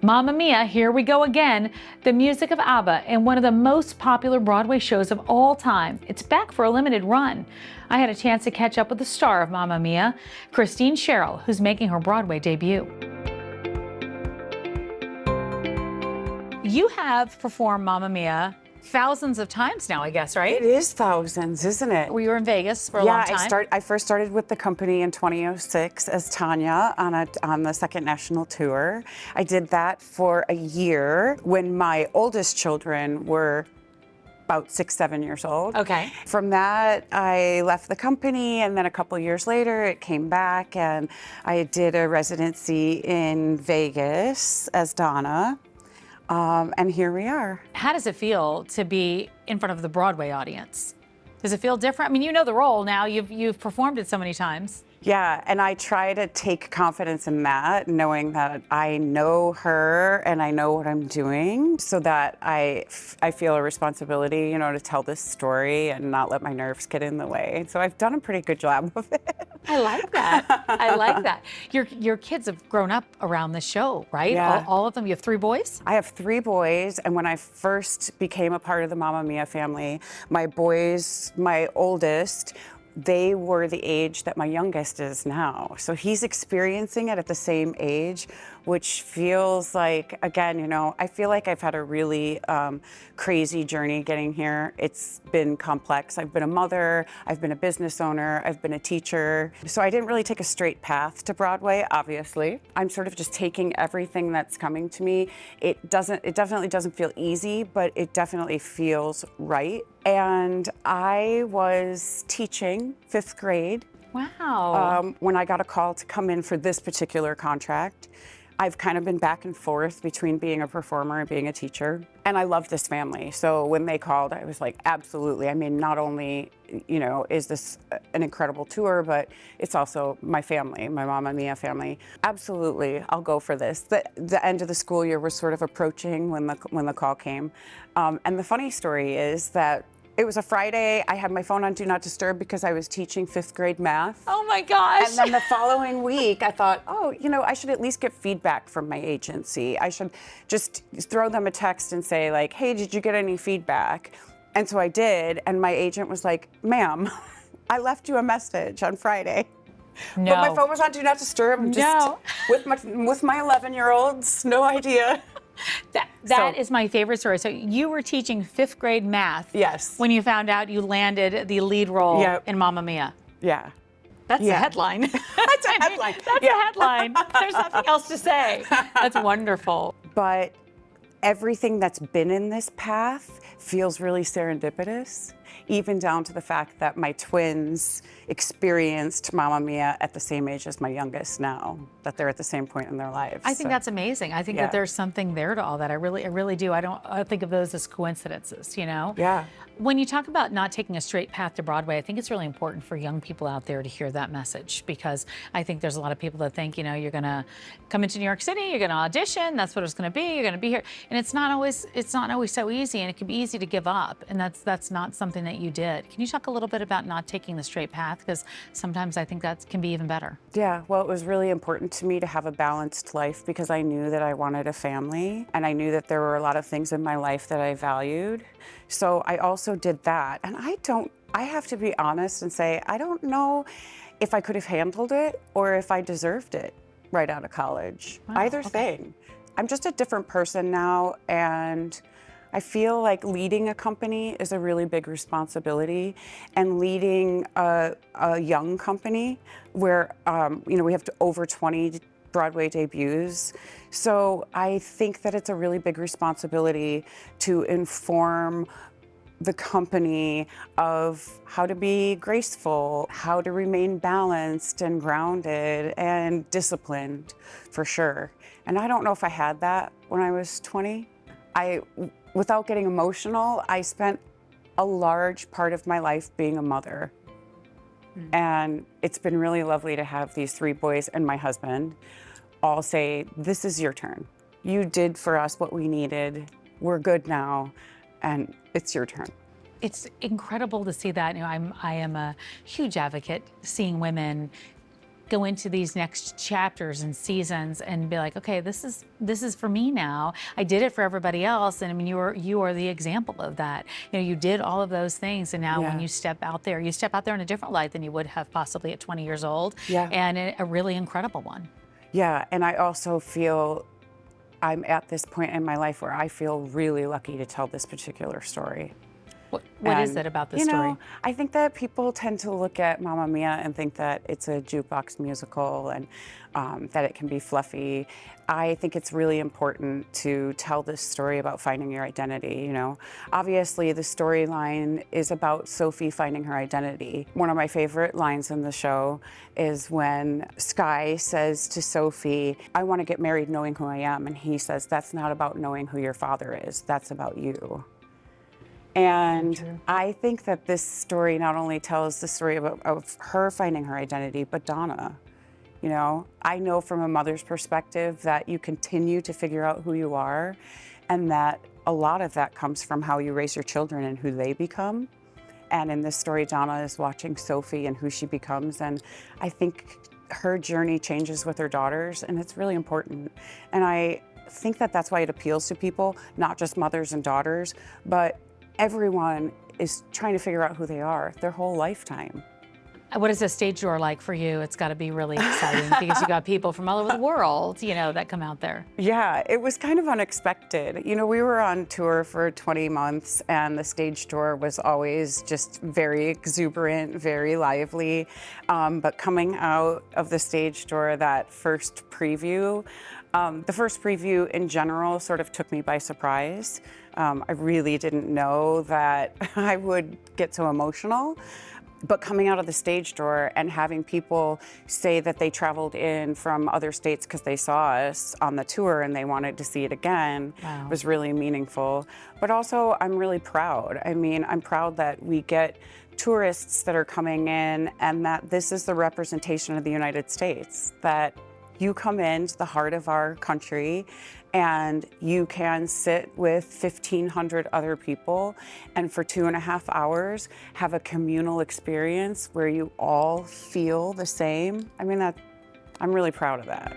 Mamma Mia, here we go again, the music of ABBA in one of the most popular Broadway shows of all time. It's back for a limited run. I had a chance to catch up with the star of Mamma Mia, Christine Sherrill, who's making her Broadway debut. You have performed Mamma Mia thousands of times now, I guess, right? It is thousands, isn't it? Well, you were in Vegas for a long time. Yeah, I first started with the company in 2006 as Tanya on the second national tour. I did that for a year when my oldest children were about 6, 7 years old. Okay. From that, I left the company, and then a couple years later, it came back, and I did a residency in Vegas as Donna. And here we are. How does it feel to be in front of the Broadway audience? Does it feel different? I mean, you know the role now. You've performed it so many times. Yeah, and I try to take confidence in that, knowing that I know her and I know what I'm doing, so that I feel a responsibility, you know, to tell this story and not let my nerves get in the way. So I've done a pretty good job of it. I like that. I like that. Your kids have grown up around the show, right? Yeah. All of them. You have 3 boys? I have 3 boys, and when I first became a part of the Mamma Mia family, my boys, my oldest, they were the age that my youngest is now. So he's experiencing it at the same age, which feels like, again, you know, I feel like I've had a really crazy journey getting here. It's been complex. I've been a mother, I've been a business owner, I've been a teacher. So I didn't really take a straight path to Broadway, obviously. I'm sort of just taking everything that's coming to me. It definitely doesn't feel easy, but it definitely feels right. And I was teaching 5th grade. Wow. When I got a call to come in for this particular contract. I've kind of been back and forth between being a performer and being a teacher. And I love this family. So when they called, I was like, absolutely. I mean, not only, you know, is this an incredible tour, but it's also my family, my Mamma Mia family. Absolutely, I'll go for this. The end of the school year was sort of approaching when the call came. And the funny story is that it was a Friday. I had my phone on Do Not Disturb because I was teaching 5th grade math. Oh my gosh. And then the following week, I thought, oh, you know, I should at least get feedback from my agency. I should just throw them a text and say, like, hey, did you get any feedback? And so I did, and my agent was like, ma'am, I left you a message on Friday. No. But my phone was on Do Not Disturb. Just with my 11-year-olds, no idea. That is my favorite story. So you were teaching 5th grade math. Yes. When you found out you landed the lead role in Mamma Mia. Yeah. That's a headline. That's a headline. That's a headline. There's nothing else to say. That's wonderful. But everything that's been in this path feels really serendipitous, even down to the fact that my twins experienced Mamma Mia at the same age as my youngest now, that they're at the same point in their lives. I think that's amazing. I think that there's something there to all that. I really do. I think of those as coincidences, you know? Yeah. When you talk about not taking a straight path to Broadway, I think it's really important for young people out there to hear that message, because I think there's a lot of people that think, you know, you're gonna come into New York City, you're gonna audition, that's what it's gonna be, you're gonna be here. And it's not always so easy, and it can be easy to give up. And that's not something that you did. Can you talk a little bit about not taking the straight path? Because sometimes I think that can be even better. Yeah, well, it was really important to me to have a balanced life because I knew that I wanted a family, and I knew that there were a lot of things in my life that I valued. So I also did that. And I have to be honest and say, I don't know if I could have handled it or if I deserved it right out of college. Wow, Either thing. I'm just a different person now, and I feel like leading a company is a really big responsibility, and leading a young company where, you know, we have over 20 Broadway debuts. So I think that it's a really big responsibility to inform the company of how to be graceful, how to remain balanced and grounded and disciplined, for sure. And I don't know if I had that when I was 20. Without getting emotional, I spent a large part of my life being a mother. And it's been really lovely to have these 3 boys and my husband all say, this is your turn. You did for us what we needed. We're good now, and it's your turn. It's incredible to see that. You know, I am a huge advocate seeing women go into these next chapters and seasons and be like, okay, this is for me now. I did it for everybody else, and I mean, you are the example of that. You know, you did all of those things, and now when you step out there in a different light than you would have possibly at 20 years old, and a really incredible one. Yeah, and I also feel I'm at this point in my life where I feel really lucky to tell this particular story. What is it about this story? Know, I think that people tend to look at Mamma Mia and think that it's a jukebox musical and that it can be fluffy. I think it's really important to tell this story about finding your identity, you know. Obviously, the storyline is about Sophie finding her identity. One of my favorite lines in the show is when Sky says to Sophie, I want to get married knowing who I am. And he says, that's not about knowing who your father is, that's about you. And I think that this story not only tells the story of her finding her identity, but Donna. You know, I know from a mother's perspective that you continue to figure out who you are, and that a lot of that comes from how you raise your children and who they become. And in this story, Donna is watching Sophie and who she becomes, and I think her journey changes with her daughters, and it's really important. And I think that that's why it appeals to people, not just mothers and daughters, but everyone is trying to figure out who they are their whole lifetime. What is a stage door like for you? It's got to be really exciting because you got people from all over the world, you know, that come out there. Yeah, it was kind of unexpected. You know, we were on tour for 20 months and the stage door was always just very exuberant, very lively. But coming out of the stage door, that first preview, the first preview in general sort of took me by surprise. I really didn't know that I would get so emotional. But coming out of the stage door and having people say that they traveled in from other states because they saw us on the tour and they wanted to see it again was really meaningful. But also, I'm really proud. I mean, I'm proud that we get tourists that are coming in and that this is the representation of the United States, that you come into the heart of our country and you can sit with 1,500 other people and for 2.5 hours have a communal experience where you all feel the same. I mean, I'm really proud of that.